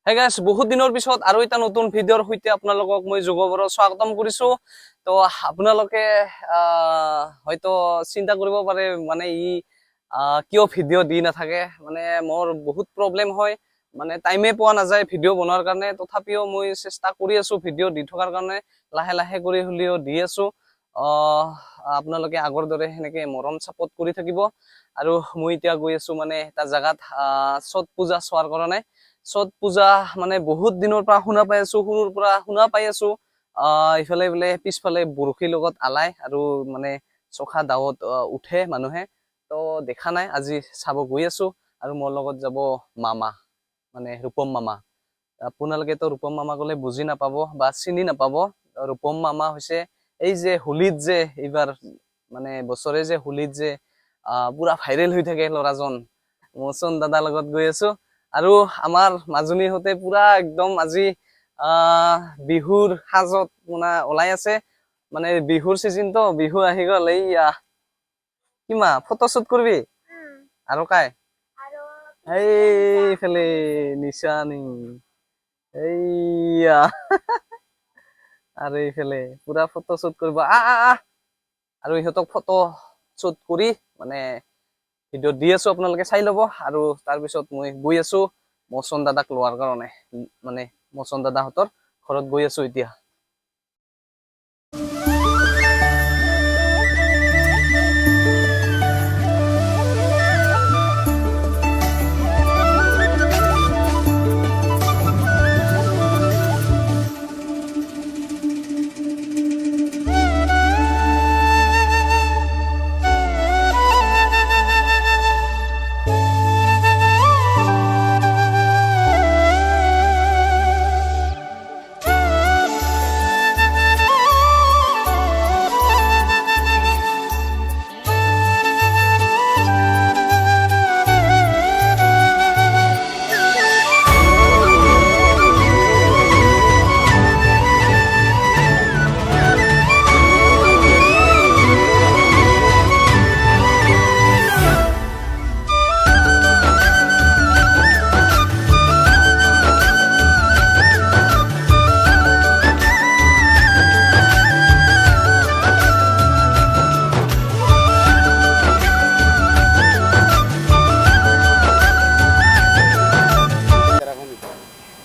Hey guys বহুত দিনৰ পিছত আৰু এটা নতুন ভিডিঅ'ৰ সৈতে আপোনালোকক মই যোগবৰত স্বাগতম কৰিছো তো আপোনালোকে হয়তো চিন্তা কৰিব পাৰে মানে কিয় ভিডিঅ' দি নাথাকে মানে মোৰ বহুত প্ৰব্লেম হয় মানে টাইমে পোৱা নাযায় ভিডিঅ' বনোৱাৰ কাৰণে তথাপিও মই চেষ্টা কৰি আছো ভিডিঅ' দি থকাৰ কাৰণে লাহে লাহে কৰি হলিও দি আছো আপোনালোকে আগৰ দৰে হেনেকে মৰম সাপোৰ্ট কৰি থাকিব আৰু মই এতিয়া গৈ আছো মানে এটা জায়গাত ছট পূজা চোৱাৰ কাৰণে ছট পূজা মানে বহুত দিনৰ পৰা শুনা পাই আছো সৰুৰ পৰা শুনা পাই আছো ইফালে বোলে পিছফালে বৰশীৰ লগত আলাই আৰু মানে চখা দাৱত উঠে মানুহে তো দেখা নাই আজি চাব গৈ আছো আৰু মোৰ লগত যাব মামা মানে ৰূপম মামা আপোনালোকে তো ৰূপম মামা গলে বুজি নাপাব বা চিনি নাপাব ৰূপম মামা হৈছে এই যে হোলিত যে এইবাৰ মানে বছৰে যে হোলিত যে পুৰা ভাইৰেল হৈ থাকে লৰাজন মোচন দাদাৰ লগত গৈ আছো আৰু আমাৰ মাজুনীৰ হতে পুৰা একদম আজি বিহুৰ সাজত মানে ওলাই আছে মানে বিহুৰ সিজন তো বিহু আহি গল এইয়া কিমা ফটো শুট কৰবি আৰু কাই এইফালে নিশানি এইয়া আৰু এইফালে পুৰা ফটো শুট কৰিব আৰু ইহঁতক ফটো শুট কৰি মানে ভিডিঅ' দি আছো আপোনালোকে চাই ল'ব আৰু তাৰ পিছত মই গৈ আছো মোচন দাদাক লোৱাৰ কাৰণে মানে মোচন দাদাহঁতৰ ঘৰত গৈ আছো এতিয়া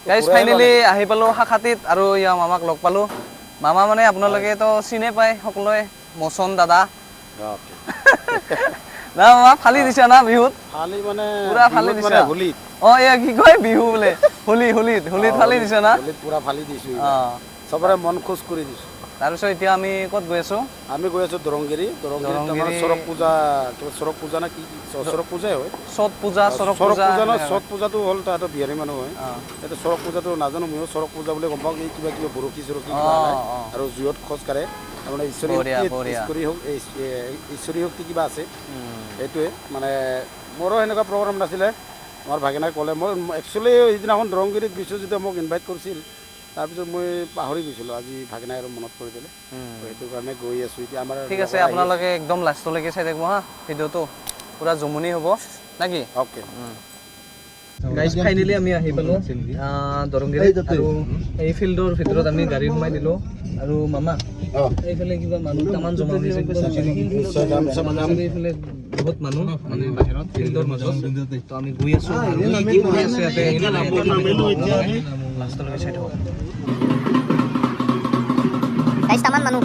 গাইজ ফাইনেলি আহি পালো শাখাটিত আৰু ইয়া মামাক লগ পালো মামা মানে আপোনালোকে তো চিনে পায় সকলোৱে মোচন দাদা না মামা ফালি দিছা না বিহুত ফালি মানে পুৰা ফালি দিছা হোলিত এয়া কি কয় বিহু বোলে হোলিত ফালি দিছা না হোলিত পুৰা ফালি দিছো সবৰে মন খুশ কৰি দিছো তাৰপিছত এতিয়া আমি ক'ত গৈ আছো আমি গৈ আছো দৰংগিৰি আমাৰ সৰক পূজা না কি সৰক পূজাই হয় ছট পূজা না ছট পূজাটো হ'ল তাতো বিহাৰী মানুহ হয় এটা সৰক পূজাটো নাজানো মই সৰক পূজা বুলি গম পাওঁ এই কিবা বৰশী আৰু জুইত খোজ কাঢ়ে তাৰমানে ঈশ্বৰী শক্তি কিবা আছে এইটোৱে মানে মোৰো এনেকুৱা প্ৰগ্ৰাম নাছিলে আমাৰ ভাগিনাই ক'লে মই একচুৱেলি সেইদিনাখন দৰংগিৰিত গৈছোঁ যেতিয়া মোক ইনভাইট কৰিছিল তাৰপিছত মই পাহৰি গৈছিলোঁ আজি ভাগিনাই আৰু মনত কৰি দিলে সেইটো কাৰণে গৈ আছোঁ এতিয়া আমাৰ ঠিক আছে আপোনালোকে একদম লাষ্টলৈকে চাই থাকিব হা ভিডিঅ'টো পুৰা জমনি হ'ব নাকি অ'কে গাইজ ফাইনেলি আমি আহি পালো দৰংগিৰিত আৰু এই ফিল্ডৰ ভিতৰত আমি গাড়ী সোমাই দিলো আৰু মামা এইফালে কিবা মানুহ তামান জমা হৈছে এইফালে বহুত মানুহ মানে বাহিৰত ফিল্ডৰ মাজত তো আমি গৈ আছো আৰু কি কৰি আছে ইয়াতে লাষ্টলৈকে চাই থাকোঁ গাইজ তামান মানুহ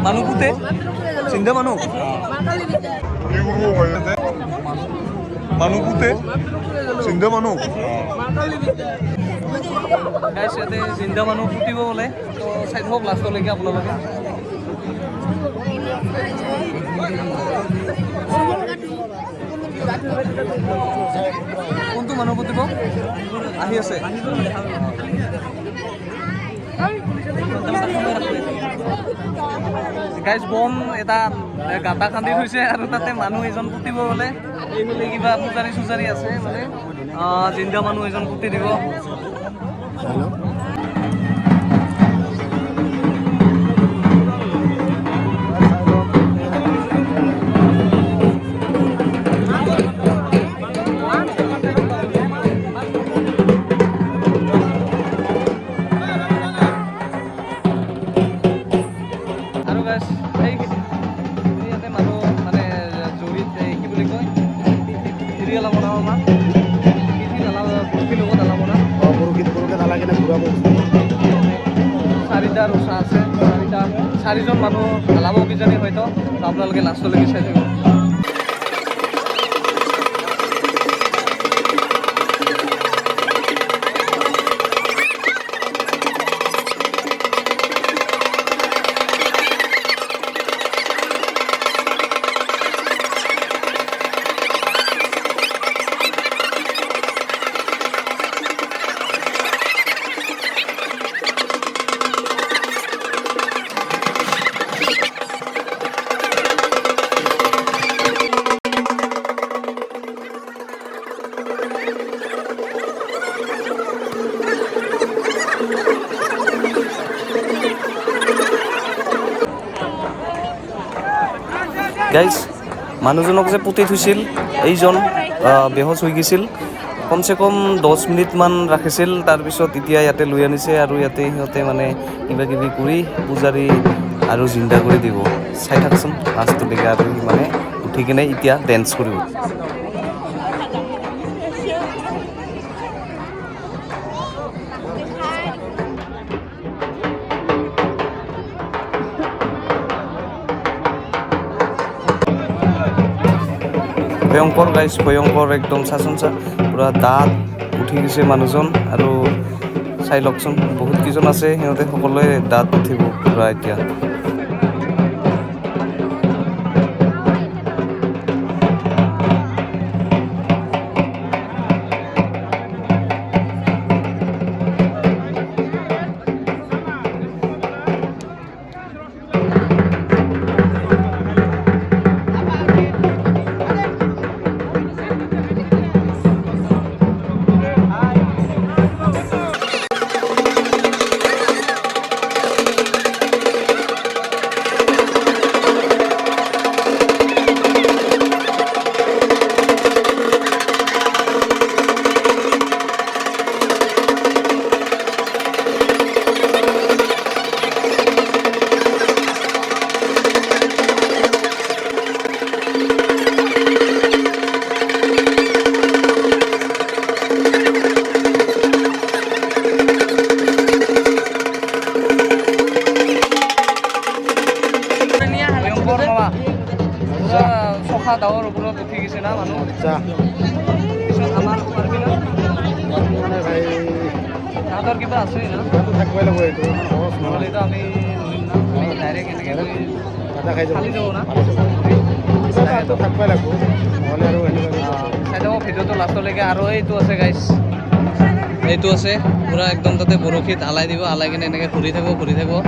মানুহ পুতে চিন্তা মানুহ পুতে চিন্তা মানুহ গাইজ ইয়াতে চিন্তা মানুহ পুতিব বোলে তো চাই থাকক লাষ্টলৈকে আপোনালোকে কোনটো মানুহ পুতিব আহি আছে গাইজ বম এটা গাঁটা খান্দি থৈছে আৰু তাতে মানুহ এজন পুতিব বোলে এইফালে কিবা পূজাৰী চুজাৰী আছে মানে জিন্দা মানুহ এজন পুতি দিব ঘূৰাব। চাৰিটা ৰোচা আছে, চাৰিজন মানুহ হালাব কিজানি হয়তো। তো আপোনালোকে লাষ্টলৈকে চাই থাকিব। গাইজ, মানুহজনক যে পুতি থৈছিল এইজন বেহচ হৈ গৈছিল। কমচে কম 10 মিনিটমান ৰাখিছিল, তাৰপিছত এতিয়া ইয়াতে লৈ আনিছে আৰু ইয়াতে সিহঁতে মানে কিবা কিবি কৰি পূজাৰী আৰু জিন্দা কৰি দিব। চাই থাকচোন লাষ্টলৈকে, আৰু সি মানে উঠি কিনে এতিয়া ডেন্স কৰিব। ভয়ংকৰ গাইজ, ভয়ংকৰ একদম। চাচোন চা, পূৰা দাঁত উঠি গৈছে মানুহজন। আৰু চাই লওকচোন, বহুত কেইজন আছে, সিহঁতে সকলোৱে দাঁত উঠিব পূৰা এতিয়া। চখা ডাৱৰ ওপৰত উঠি গৈছে না মানুহ। পিছত আমাৰ পাৰবি না মানে ভাই তাহাঁতৰ কিবা আছে না, থাকিবই লাগিব, এইটো সহজ নহয়। নহ'লেতো আমি নোৱাৰিম না, আমি ডাইৰেক্ট এনেকৈ দাদা খাই যাব, খালি যাব না। থাকিবই লাগিব, নহ'লে আৰু এনেকুৱা চাই থাকোঁ ভিডিঅ'টো লাষ্টলৈকে। আৰু এইটো আছে গাইজ, এইটো আছে পূৰা একদম তাতে বৰশীত আলাই দিব, আলাই কিনে এনেকৈ ঘূৰি থাকিব।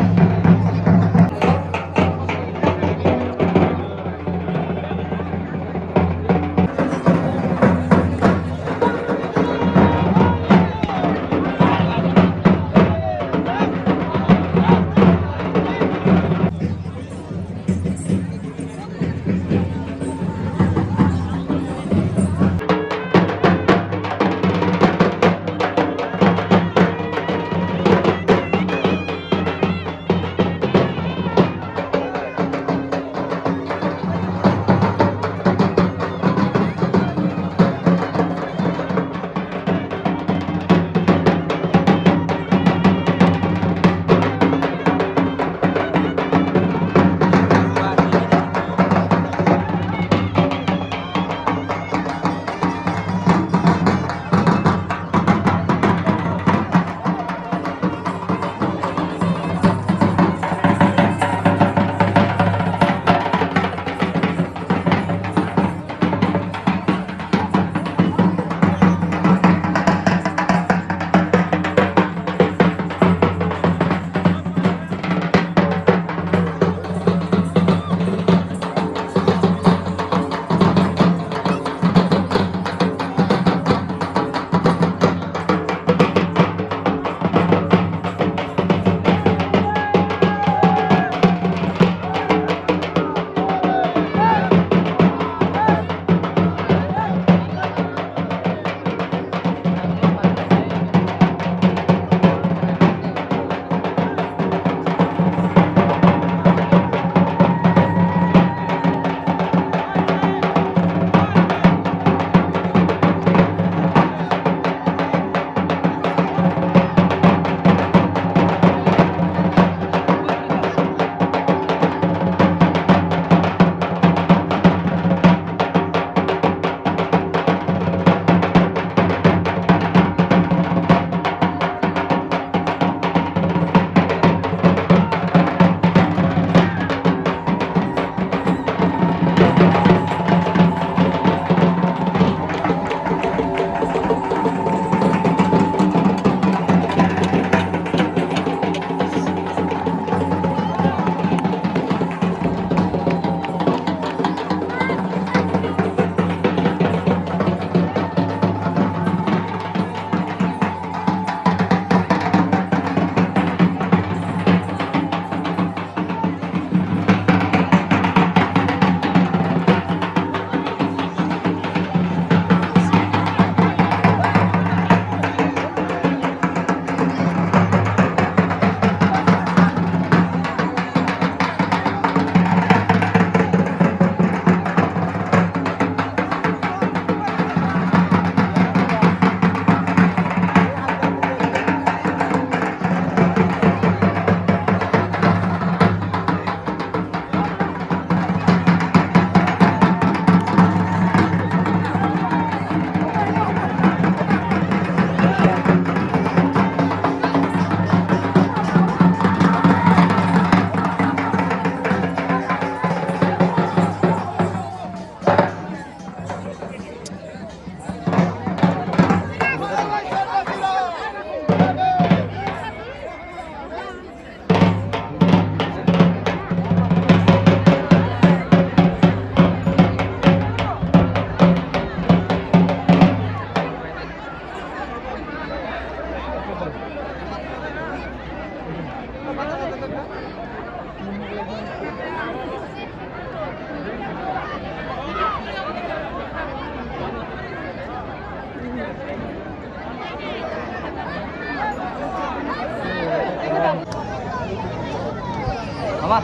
আমাৰ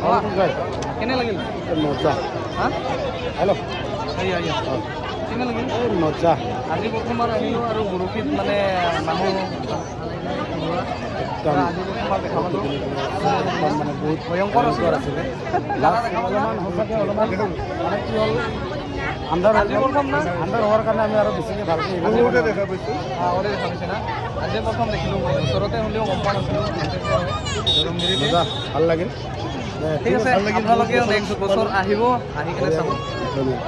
আমাৰ কেনে লাগিল মজা হা হেল্ল' কেনে লাগিল এই মজা আজি প্ৰথমবাৰ আহিলোঁ আৰু বৰশীত মানে মানুহ একদম আজি প্ৰথমবাৰ দেখা পালোঁ একদম মানে বহুত ভয়ংকৰ আছিলে অলপমান সঁচাকৈ অলপমান মানে কি হ'ল আন্ধাৰ আজি প্ৰথম না আন্ধাৰ হোৱাৰ কাৰণে আমি আৰু বেছিকৈ ভালকৈ সৰুতে দেখা পাইছোঁ আগতে দেখা পাইছে না আজি প্ৰথম দেখিলোঁ মই ওচৰতে হ'লেও গম পোৱা নাছিলোঁ মজা ভাল লাগিল ঠিক আছে আপোনালোকেও নেক্সট বছৰ আহিব আহি কিনে চাব ধন্যবাদ